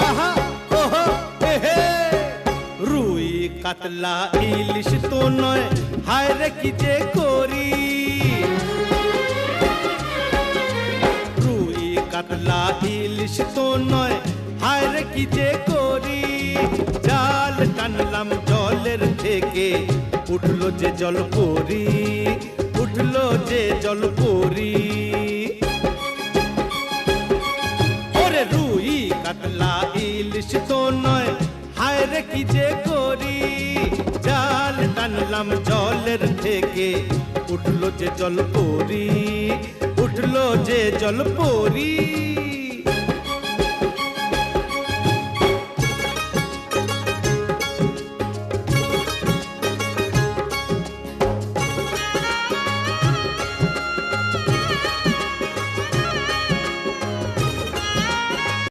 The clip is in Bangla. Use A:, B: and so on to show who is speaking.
A: আহা ওহো এহে রুই কাতলা ইলিশ তো নয় হায় রে কি যে করি রুই কাতলা ইলিশ তো নয় হায় রে কি যে করি জাল টানলাম জলের থেকে উঠলো যে জল পরি উঠলো যে জল পরি ওরে রুই কাতলা ইলিশ তো নয় হায় রে কি যে করি জাল টানলাম জলের থেকে উঠলো যে জল পরি উঠলো যে জল পরি